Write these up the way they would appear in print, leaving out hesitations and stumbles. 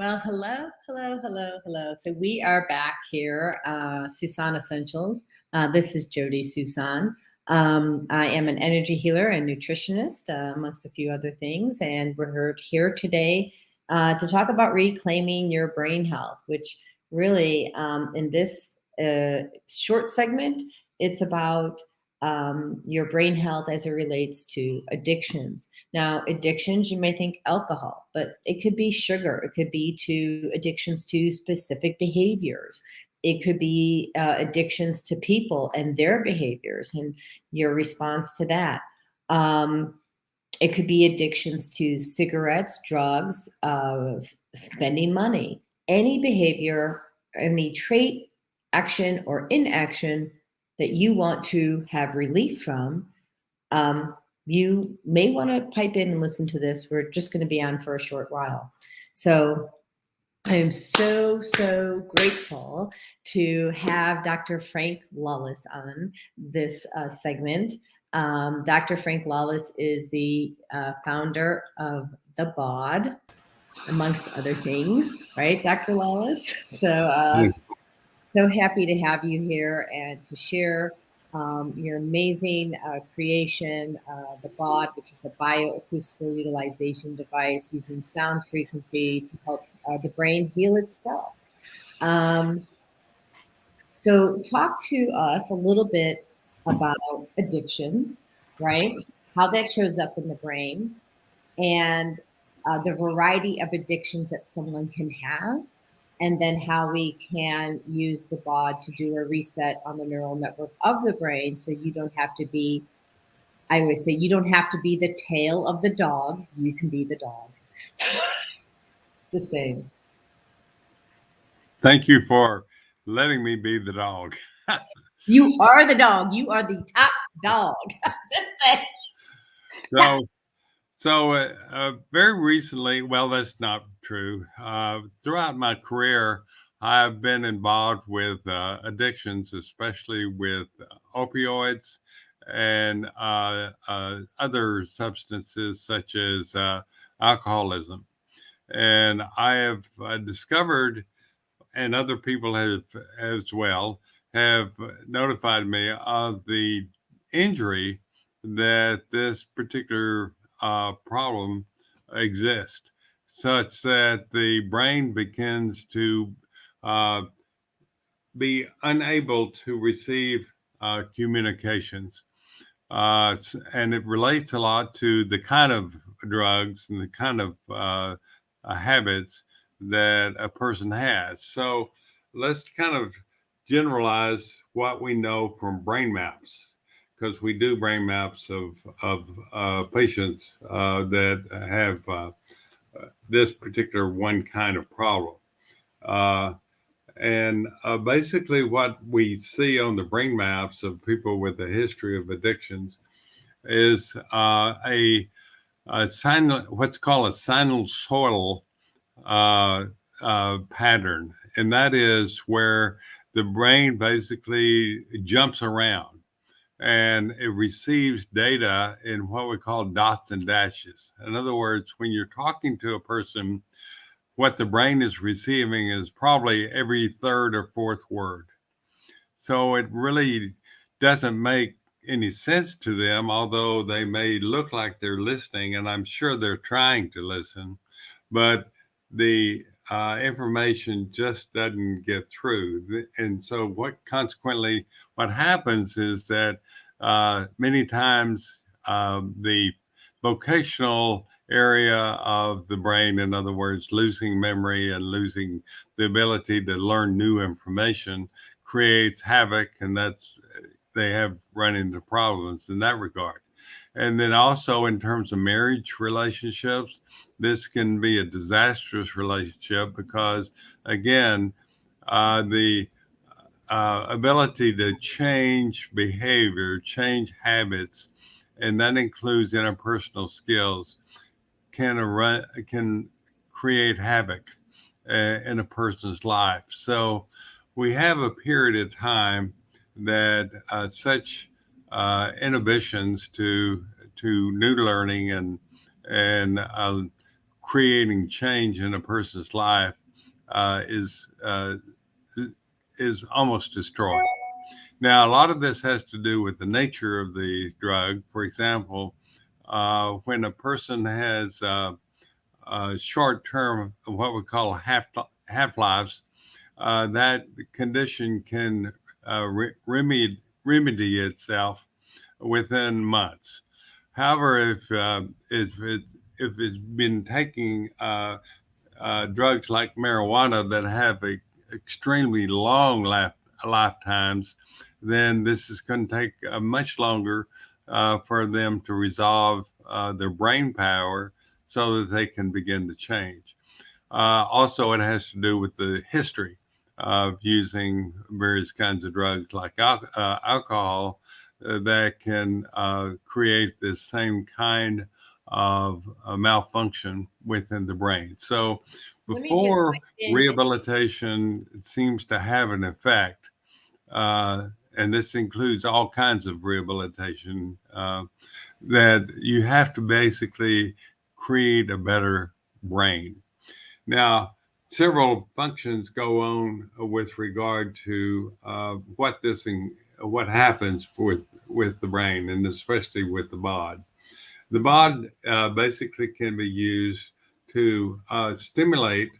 Well, hello, hello, hello, hello. So we are back here, Susan Essentials. This is Jody Susan. I am an energy healer and nutritionist, amongst a few other things. And we're here today to talk about reclaiming your brain health, which really, in this short segment, it's about your brain health as it relates to addictions. Now, addictions, you may think alcohol, but it could be sugar. It could be to addictions to specific behaviors. It could be addictions to people and their behaviors and your response to that. Um, it could be addictions to cigarettes, drugs, spending money, any behavior, any trait, action, or inaction that you want to have relief from. um, you may want to pipe in and listen to this. We're just going to be on for a short while. So I am so grateful to have Dr. Frank Lawless on this segment. Dr. Frank Lawless is the founder of the BAUD, amongst other things, right, Dr. Lawless? So happy to have you here and to share your amazing creation, the BAUD, which is a bioacoustical utilization device using sound frequency to help the brain heal itself. Um, so talk to us a little bit about addictions, right? How that shows up in the brain, and the variety of addictions that someone can have, and then how we can use the BOD to do a reset on the neural network of the brain so you don't have to be, I always say, you don't have to be the tail of the dog, you can be the dog. The same. Thank you for letting me be the dog. You are the dog. You are the top dog. Just say. So very recently, well, that's not true. Throughout my career, I've been involved with addictions, especially with opioids and other substances such as alcoholism. And I have discovered, and other people have as well, have notified me of the injury that this particular problem exists, such that the brain begins to uh, be unable to receive communications. And it relates a lot to the kind of drugs and the kind of habits that a person has. So let's kind of generalize what we know from brain maps, because we do brain maps of patients that have this particular one kind of problem. Uh, and basically, what we see on the brain maps of people with a history of addictions is what's called a sinusoidal pattern, and that is where the brain basically jumps around and it receives data in what we call dots and dashes. In other words, when you're talking to a person, what the brain is receiving is probably every third or fourth word. So it really doesn't make any sense to them, although they may look like they're listening, and I'm sure they're trying to listen, but the information just doesn't get through. And so what happens is that many times the vocational area of the brain, in other words, losing memory and losing the ability to learn new information, creates havoc, and they have run into problems in that regard. And then also in terms of marriage relationships, this can be a disastrous relationship because, again, the ability to change behavior, change habits, and that includes interpersonal skills, can create havoc in a person's life. So we have a period of time that such inhibitions to new learning and creating change in a person's life is almost destroyed. Now, a lot of this has to do with the nature of the drug. For example, when a person has short-term, what we call half-lives, that condition can remedy itself within months. However, if it's been taking drugs like marijuana that have extremely long lifetimes, then this is going to take much longer for them to resolve their brain power so that they can begin to change. Also, it has to do with the history of using various kinds of drugs like alcohol that can create this same kind of malfunction within the brain. So before rehabilitation seems to have an effect, and this includes all kinds of rehabilitation, that you have to basically create a better brain. Now, several functions go on with regard to what happens with the brain, and especially with the BAUD. The BAUD basically can be used to stimulate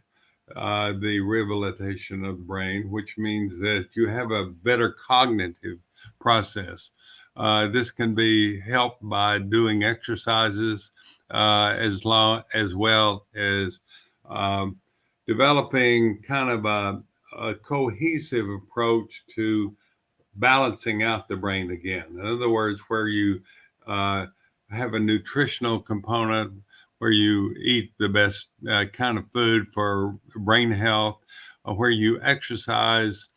the rehabilitation of the brain, which means that you have a better cognitive process. This can be helped by doing exercises as well as developing kind of a cohesive approach to balancing out the brain again. In other words, where you have a nutritional component, where you eat the best kind of food for brain health, where you exercise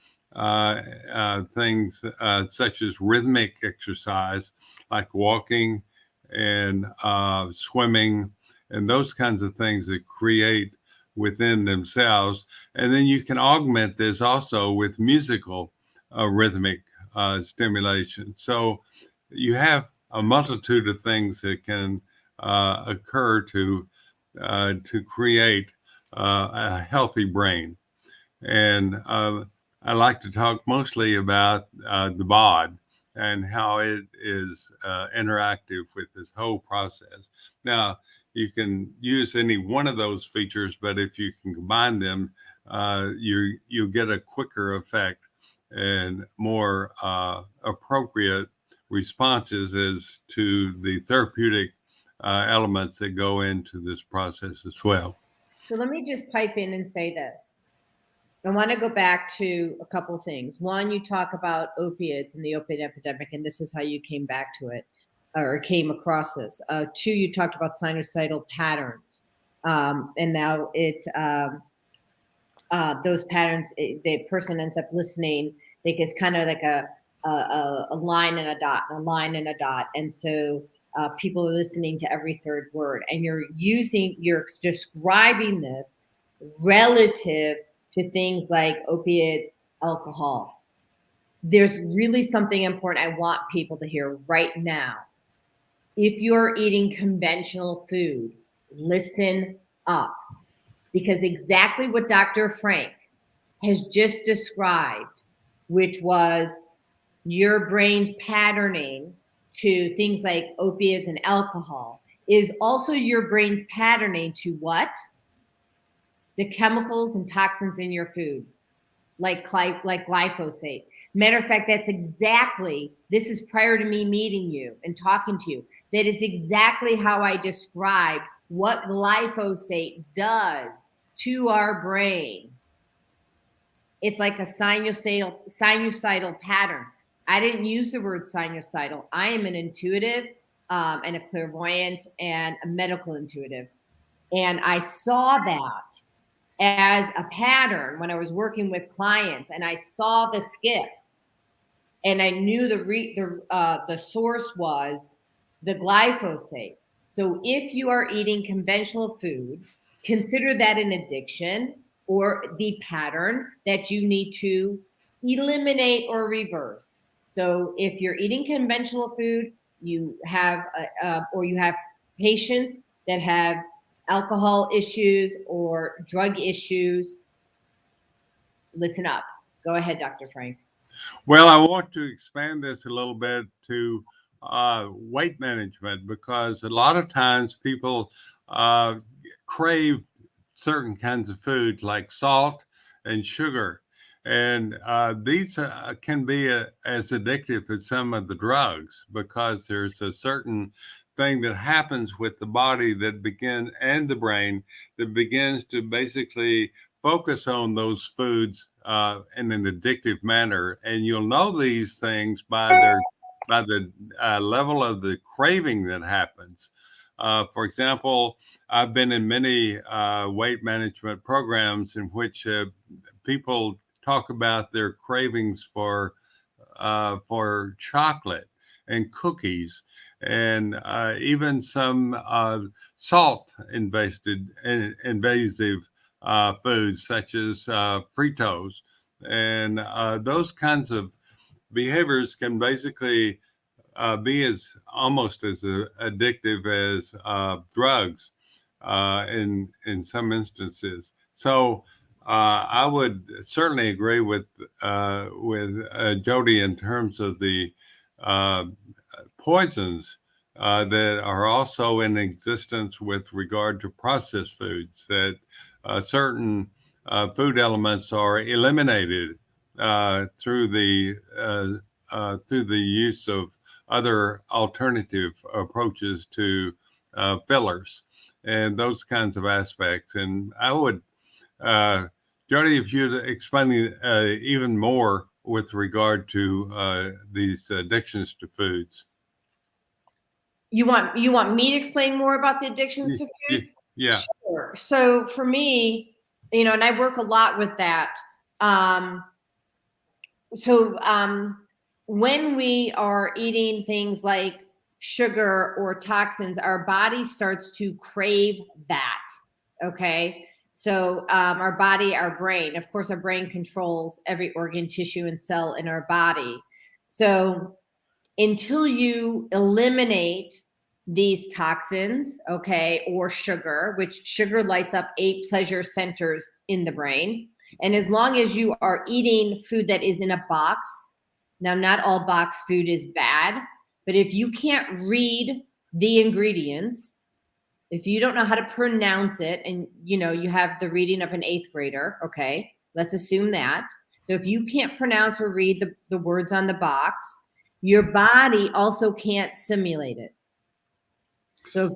things such as rhythmic exercise, like walking and swimming, and those kinds of things that create within themselves. And then you can augment this also with musical rhythmic stimulation. So you have a multitude of things that can occur to create a healthy brain. And I like to talk mostly about the BAUD and how it is interactive with this whole process. Now, you can use any one of those features, but if you can combine them, you get a quicker effect and more appropriate responses as to the therapeutic elements that go into this process as well. So let me just pipe in and say this. I want to go back to a couple of things. One, you talk about opiates and the opiate epidemic, and this is how you came back to it or came across this. Two, you talked about sinusoidal patterns. And now those patterns, the person ends up listening. It's kind of like a line and a dot, a line and a dot. And so people are listening to every third word. And you're describing this relative to things like opiates, alcohol. There's really something important I want people to hear right now. If you're eating conventional food, listen up. Because exactly what Dr. Frank has just described, which was your brain's patterning to things like opiates and alcohol, is also your brain's patterning to what? The chemicals and toxins in your food, like glyphosate. Matter of fact, that's exactly, this is prior to me meeting you and talking to you. That is exactly how I described what glyphosate does to our brain. It's like a sinusoidal pattern. I didn't use the word sinusoidal. I am an intuitive and a clairvoyant and a medical intuitive. And I saw that as a pattern when I was working with clients, and I saw the skip, and I knew the source was the glyphosate. So if you are eating conventional food, consider that an addiction or the pattern that you need to eliminate or reverse. So if you're eating conventional food, you have or you have patients that have alcohol issues or drug issues, listen up. Go ahead, Dr. Frank. Well, I want to expand this a little bit to weight management, because a lot of times people crave certain kinds of foods like salt and sugar. And these can be as addictive as some of the drugs, because there's a certain thing that happens with the body that begins, and the brain, that begins to basically focus on those foods in an addictive manner. And you'll know these things by the level of the craving that happens. For example, I've been in many weight management programs in which people talk about their cravings for chocolate and cookies, and even some salt invasive foods such as Fritos, and those kinds of behaviors can basically be as almost as addictive as drugs in some instances. So I would certainly agree with Jody in terms of the poisons that are also in existence with regard to processed foods, that certain food elements are eliminated through the use of other alternative approaches to fillers and those kinds of aspects. And I would, Jody, if you'd explain even more with regard to these addictions to foods. You want me to explain more about the addictions to foods? Yeah. Sure. So for me, and I work a lot with that. When we are eating things like sugar or toxins, our body starts to crave that. Okay. So our body, our brain, of course, our brain controls every organ, tissue, and cell in our body. So until you eliminate these toxins, okay, or sugar, which sugar lights up 8 pleasure centers in the brain. And as long as you are eating food that is in a box, now not all box food is bad, but if you can't read the ingredients, if you don't know how to pronounce it, and you have the reading of an 8th grader, okay, let's assume that. So if you can't pronounce or read the words on the box, your body also can't simulate it. So if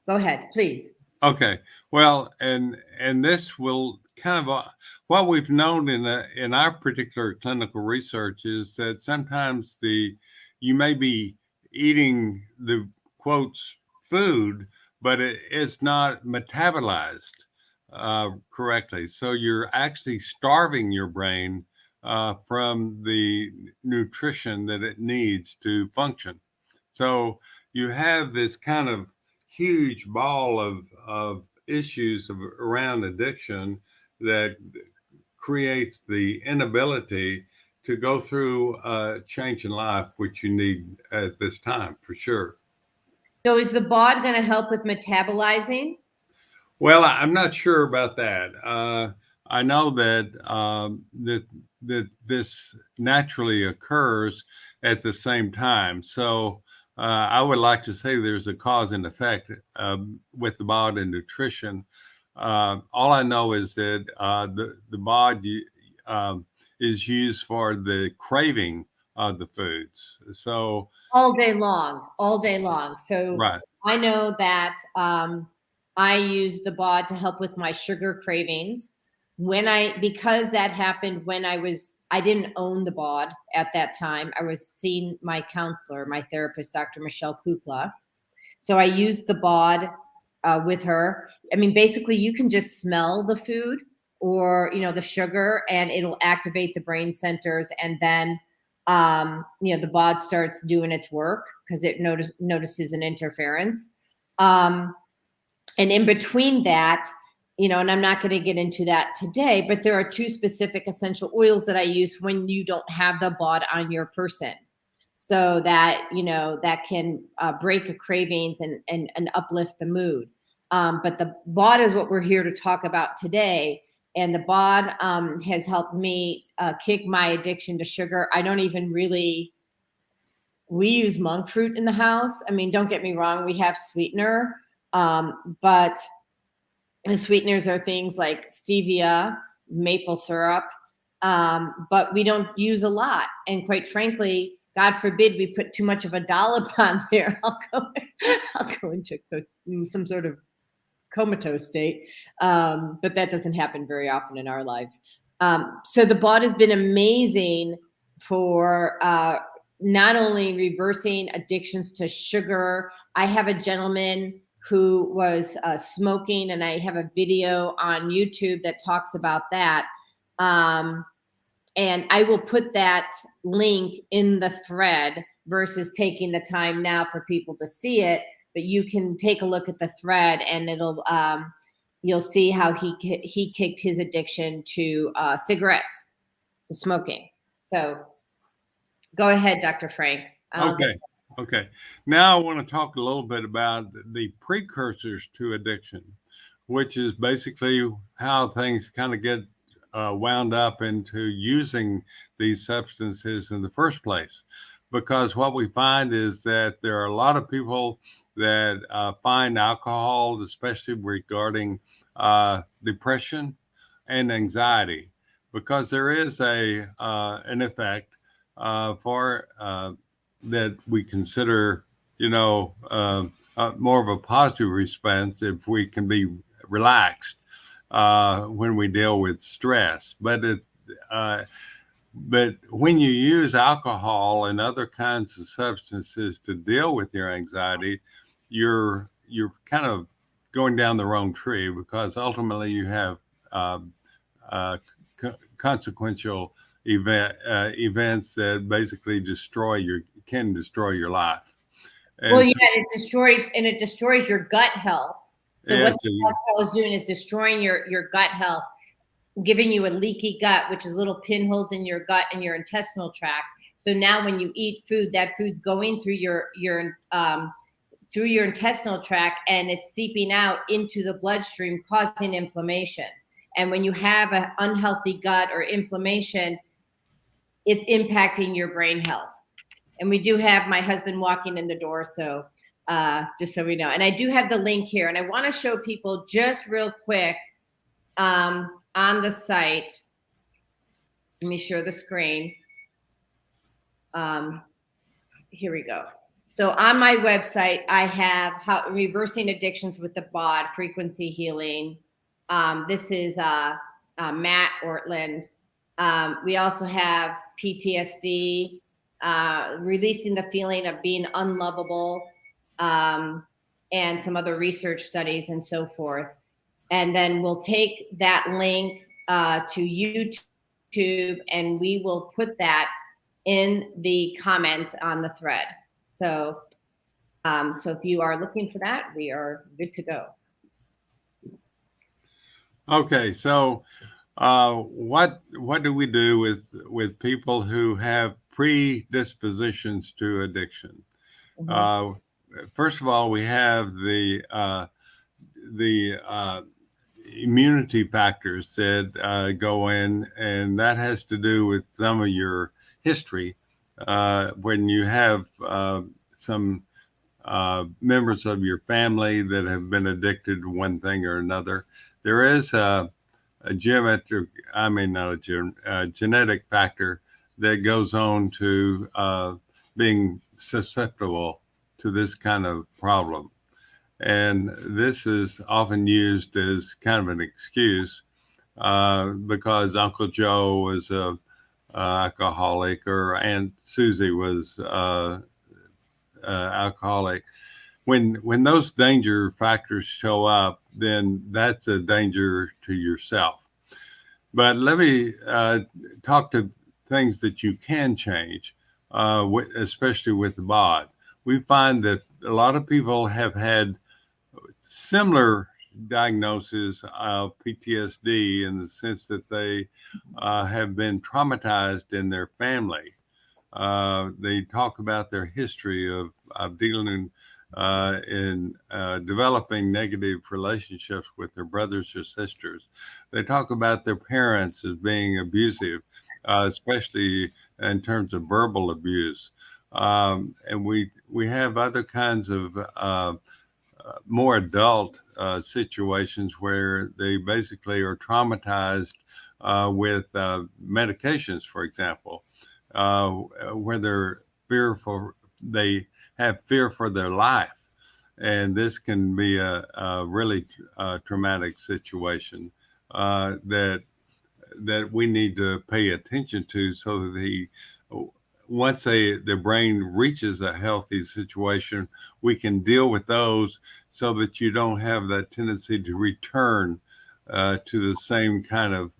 go ahead, please. Okay. Well, and this will kind of what we've known in our particular clinical research is that sometimes you may be eating the quotes food, but it's not metabolized correctly. So you're actually starving your brain from the nutrition that it needs to function. So you have this kind of huge ball of issues around addiction that creates the inability to go through a change in life, which you need at this time, for sure. So is the BAUD going to help with metabolizing? Well, I'm not sure about that. I know that that this naturally occurs at the same time. So I would like to say there's a cause and effect with the BOD and nutrition. All I know is that the BOD is used for the craving of the foods. So all day long. So right. I know that I use the BOD to help with my sugar cravings. Because that happened when I didn't own the BOD at that time. I was seeing my counselor, my therapist, Dr. Michelle Kukla. So I used the BOD with her. I mean, basically you can just smell the food or, the sugar, and it'll activate the brain centers. And then, the BOD starts doing its work because it notices an interference. And in between that, and I'm not going to get into that today, but there are 2 specific essential oils that I use when you don't have the BOD on your person. So that, that can break a cravings and uplift the mood. But the BAUD is what we're here to talk about today. And the BAUD has helped me kick my addiction to sugar. I don't even really, we use monk fruit in the house. I mean, don't get me wrong, we have sweetener, but the sweeteners are things like stevia, maple syrup, but we don't use a lot. And quite frankly, God forbid we put too much of a dollop on there. I'll go into some sort of comatose state, but that doesn't happen very often in our lives. So the BAUD has been amazing for not only reversing addictions to sugar. I have a gentleman who was smoking, and I have a video on YouTube that talks about that. And I will put that link in the thread versus taking the time now for people to see it. But you can take a look at the thread, and it'll you'll see how he kicked his addiction to cigarettes, to smoking. So go ahead, Dr. Frank. Okay. Now I want to talk a little bit about the precursors to addiction, which is basically how things kind of get wound up into using these substances in the first place. Because what we find is that there are a lot of people that find alcohol, especially regarding depression and anxiety, because there is an effect for that we consider, more of a positive response if we can be relaxed when we deal with stress. But when you use alcohol and other kinds of substances to deal with your anxiety, you're kind of going down the wrong tree, because ultimately you have consequential events that basically can destroy your life. And well, yeah, it destroys your gut health. So what alcohol is doing is destroying your gut health, giving you a leaky gut, which is little pinholes in your gut and your intestinal tract. So now when you eat food, that food's going through your intestinal tract, and it's seeping out into the bloodstream, causing inflammation. And when you have an unhealthy gut or inflammation, it's impacting your brain health. And we do have my husband walking in the door, so just so we know. And I do have the link here, and I want to show people just real quick on the site. Let me share the screen. Here we go. So on my website, I have reversing addictions with the BAUD, frequency healing. This is Matt Ortland. We also have PTSD, releasing the feeling of being unlovable, and some other research studies and so forth. And then we'll take that link to YouTube, and we will put that in the comments on the thread. So, so if you are looking for that, we are good to go. Okay, so what do we do with people who have predispositions to addiction? Mm-hmm. First of all, we have the immunity factors that go in, and that has to do with some of your history. When you have some members of your family that have been addicted to one thing or another, there is a genetic factor that goes on to being susceptible to this kind of problem. And this is often used as kind of an excuse because Uncle Joe was a alcoholic, or Aunt Susie was alcoholic. When those danger factors show up, then that's a danger to yourself. But let me talk to things that you can change, especially with the BAUD. We find that a lot of people have had similar diagnosis of PTSD, in the sense that they have been traumatized in their family. They talk about their history of dealing in developing negative relationships with their brothers or sisters. They talk about their parents as being abusive, especially in terms of verbal abuse. And we have other kinds of more adult situations where they basically are traumatized with medications, for example, where they're fearful, they have fear for their life. And this can be a really traumatic situation that we need to pay attention to, so that once the brain reaches a healthy situation, we can deal with those, so that you don't have that tendency to return to the same kind of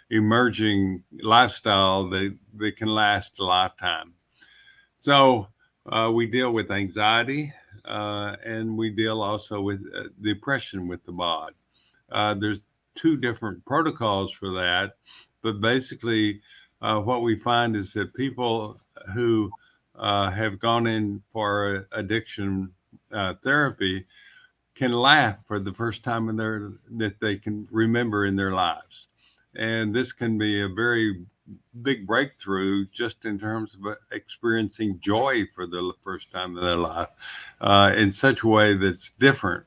emerging lifestyle that can last a lifetime. So we deal with anxiety, and we deal also with depression with the BOD. There's two different protocols for that, but basically what we find is that people who have gone in for addiction therapy can laugh for the first time that they can remember in their lives. And this can be a very big breakthrough, just in terms of experiencing joy for the first time in their life, in such a way that's different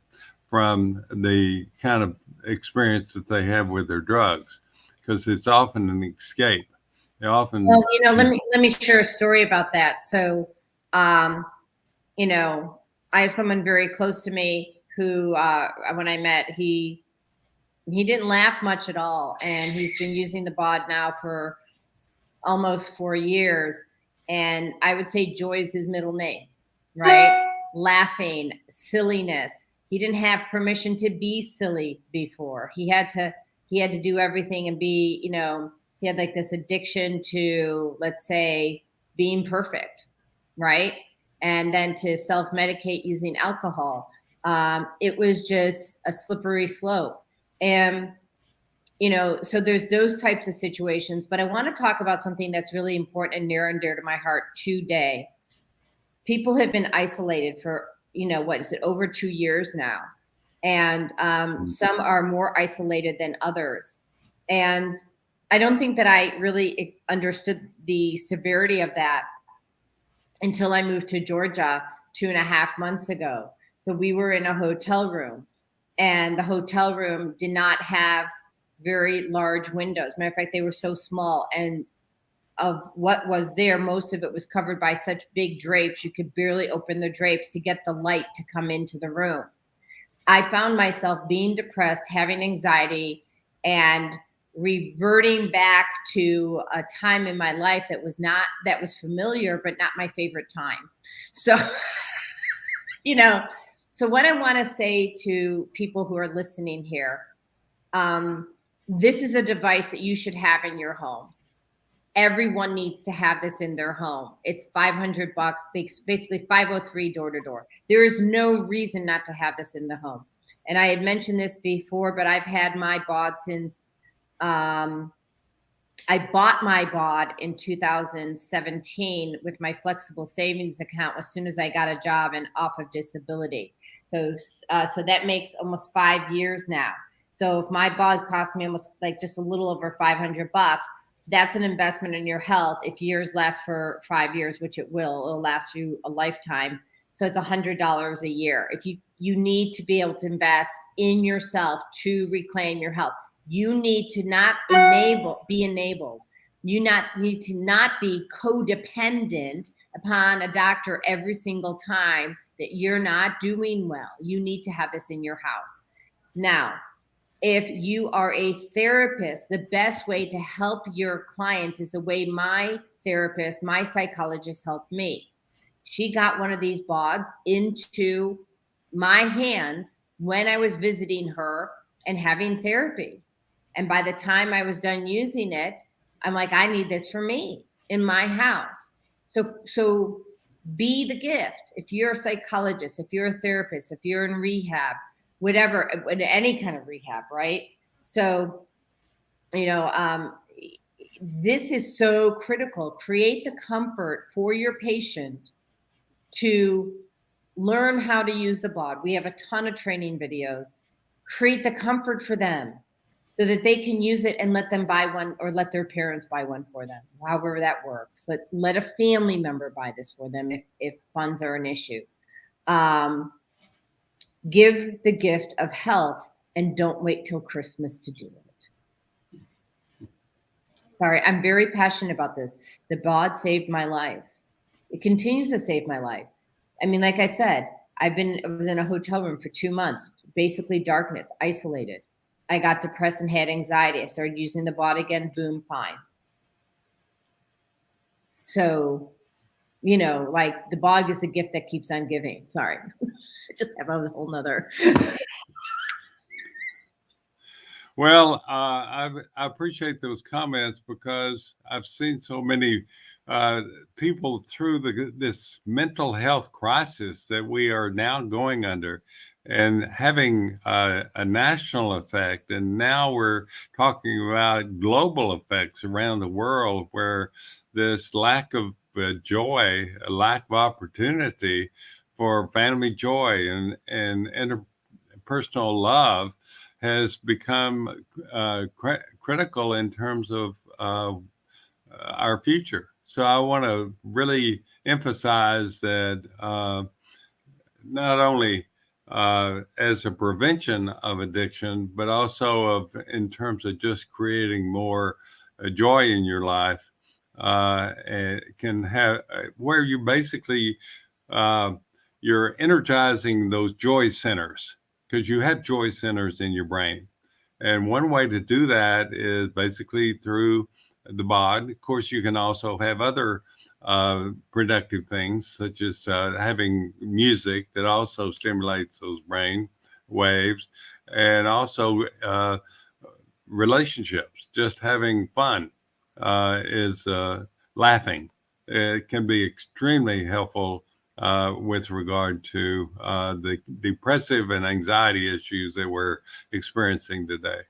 from the kind of experience that they have with their drugs, because it's often an escape. They often, well, let me share a story about that. So, I have someone very close to me who, when I met, he didn't laugh much at all, and he's been using the BOD now for almost 4 years. And I would say joy is his middle name, right? Laughing, silliness. He didn't have permission to be silly before. He had to do everything and be, he had like this addiction to, let's say, being perfect, right? And then to self-medicate using alcohol. It was just a slippery slope. And so there's those types of situations, but I want to talk about something that's really important and near and dear to my heart today. People have been isolated for, what is it, over 2 years now. And some are more isolated than others. And I don't think that I really understood the severity of that until I moved to Georgia 2.5 months ago. So we were in a hotel room, and the hotel room did not have very large windows. Matter of fact, they were so small, and of what was there, most of it was covered by such big drapes, you could barely open the drapes to get the light to come into the room. I found myself being depressed, having anxiety, and reverting back to a time in my life that was familiar, but not my favorite time. So, so what I want to say to people who are listening here, this is a device that you should have in your home. Everyone needs to have this in their home. It's $500, basically 503 door to door. There is no reason not to have this in the home. And I had mentioned this before, but I've had my BAUD since I bought my BAUD in 2017 with my flexible savings account as soon as I got a job and off of disability. So that makes almost 5 years now. So if my BAUD cost me almost like just a little over $500, that's an investment in your health. If yours last for 5 years, which it'll last you a lifetime. So it's $100 a year. If you need to be able to invest in yourself to reclaim your health. You need to not be enabled. You need to not be codependent upon a doctor every single time that you're not doing well. You need to have this in your house. Now, if you are a therapist, the best way to help your clients is the way my therapist, my psychologist helped me. She got one of these BAUDs into my hands when I was visiting her and having therapy. And by the time I was done using it, I'm like, I need this for me in my house. So be the gift. If you're a psychologist, if you're a therapist, if you're in rehab, whatever, in any kind of rehab, right? So, this is so critical. Create the comfort for your patient to learn how to use the BAUD. We have a ton of training videos. Create the comfort for them so that they can use it and let them buy one, or let their parents buy one for them, however that works. Let a family member buy this for them if funds are an issue. Give the gift of health and don't wait till Christmas to do it. Sorry, I'm very passionate about this. The BAUD saved my life. It continues to save my life. I mean, like I said, I was in a hotel room for 2 months, basically darkness, isolated. I got depressed and had anxiety. I started using the BAUD again, boom, fine. So, you know, like the BAUD is the gift that keeps on giving. Sorry. I just have a whole nother. Well, I appreciate those comments because I've seen so many people through this mental health crisis that we are now going under and having a national effect. And now we're talking about global effects around the world where this lack of joy, a lack of opportunity for family joy and interpersonal love has become critical in terms of our future. So I want to really emphasize that not only as a prevention of addiction, but also in terms of just creating more joy in your life, can have where you basically you're energizing those joy centers, because you have joy centers in your brain. And one way to do that is basically through the BAUD. Of course, you can also have other productive things, such as having music that also stimulates those brain waves, and also relationships. Just having fun is laughing. It can be extremely helpful with regard to the depressive and anxiety issues that we're experiencing today.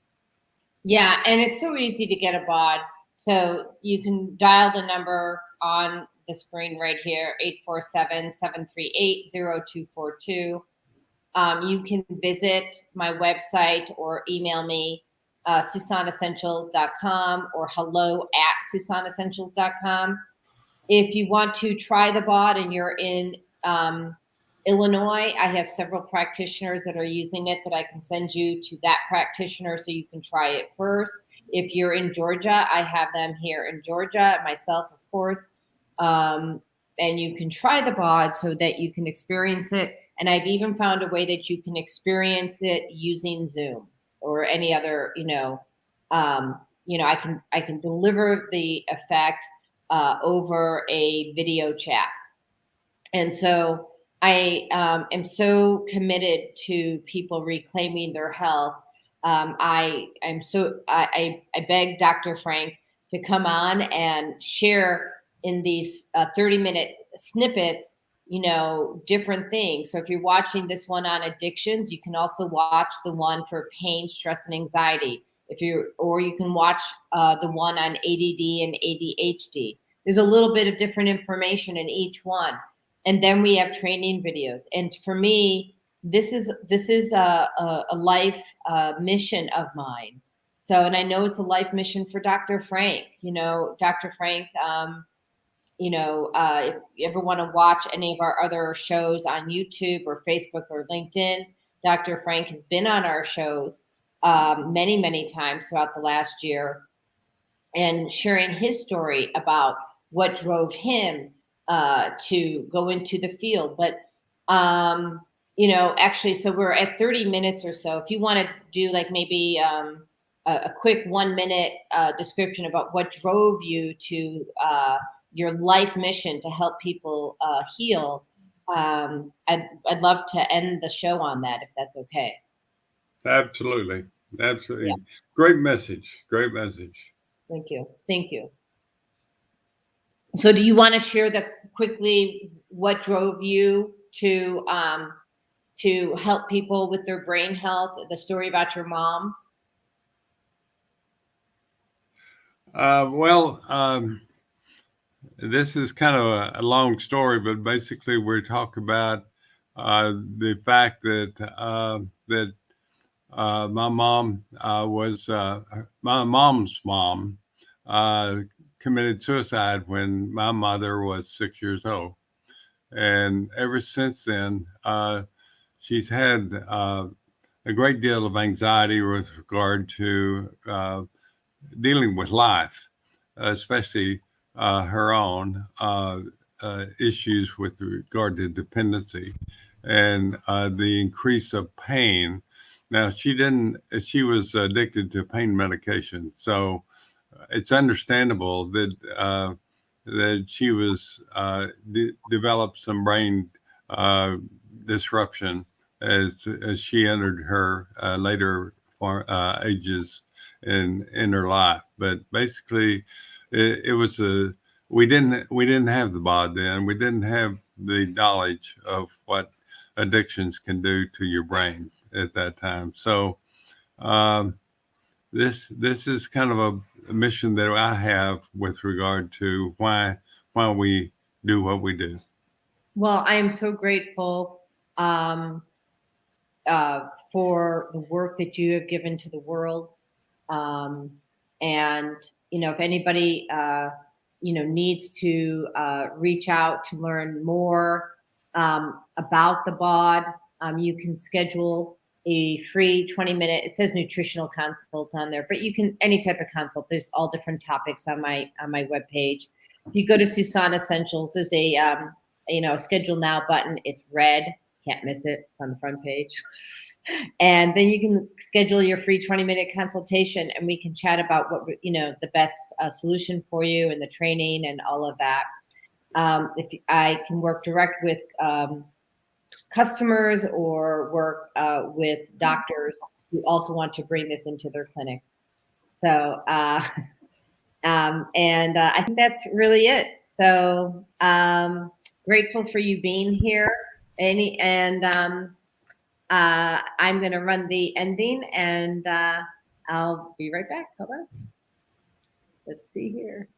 Yeah, and it's so easy to get a BAUD. So you can dial the number on the screen right here, 847-738-0242. You can visit my website or email me, SusanEssentials.com or hello@SusanEssentials.com. If you want to try the BAUD and you're in Illinois, I have several practitioners that are using it that I can send you to that practitioner so you can try it first. If you're in Georgia, I have them here in Georgia, myself, of course. And you can try the BAUD so that you can experience it. And I've even found a way that you can experience it using Zoom or any other, I can deliver the effect over a video chat. And so I am so committed to people reclaiming their health. I beg Dr. Frank to come on and share in these 30-minute snippets, different things. So if you're watching this one on addictions, you can also watch the one for pain, stress, and anxiety. Or you can watch the one on ADD and ADHD. There's a little bit of different information in each one. And then we have training videos. And for me, this is a life mission of mine. So, and I know it's a life mission for Dr. Frank. Dr. Frank, if you ever want to watch any of our other shows on YouTube or Facebook or LinkedIn, Dr. Frank has been on our shows many, many times throughout the last year and sharing his story about what drove him to go into the field. But, actually, so we're at 30 minutes or so. If you want to do like maybe a quick 1 minute description about what drove you to your life mission to help people heal, I'd love to end the show on that, if that's okay. Absolutely. Absolutely. Yeah. Great message. Great message. Thank you. Thank you. So do you want to share quickly what drove you to help people with their brain health, the story about your mom? this is kind of a long story, but basically we're talking about the fact that my mom my mom's mom committed suicide when my mother was 6 years old, and ever since then she's had a great deal of anxiety with regard to dealing with life, especially her own issues with regard to dependency and the increase of pain. Now, she was addicted to pain medication. So it's understandable that she was developed some brain disruption as she entered her later ages in her life. But basically, it was we didn't have the BAUD then. We didn't have the knowledge of what addictions can do to your brain at that time. So this is kind of a mission that I have with regard to why we do what we do. Well, I am so grateful um, for the work that you have given to the world. Um, and, if anybody, needs to reach out to learn more about the BOD, you can schedule a free 20-minute, it says nutritional consult on there, but you can, any type of consult. There's all different topics on my webpage. If you go to Susan Essentials, there's a schedule now button. It's red. Can't miss it. It's on the front page. And then you can schedule your free 20-minute consultation, and we can chat about what, the best solution for you and the training and all of that. If I can work direct with customers or work with doctors who also want to bring this into their clinic. So, I think that's really it. So, grateful for you being here, Annie, and I'm going to run the ending, and I'll be right back. Hold on. Let's see here.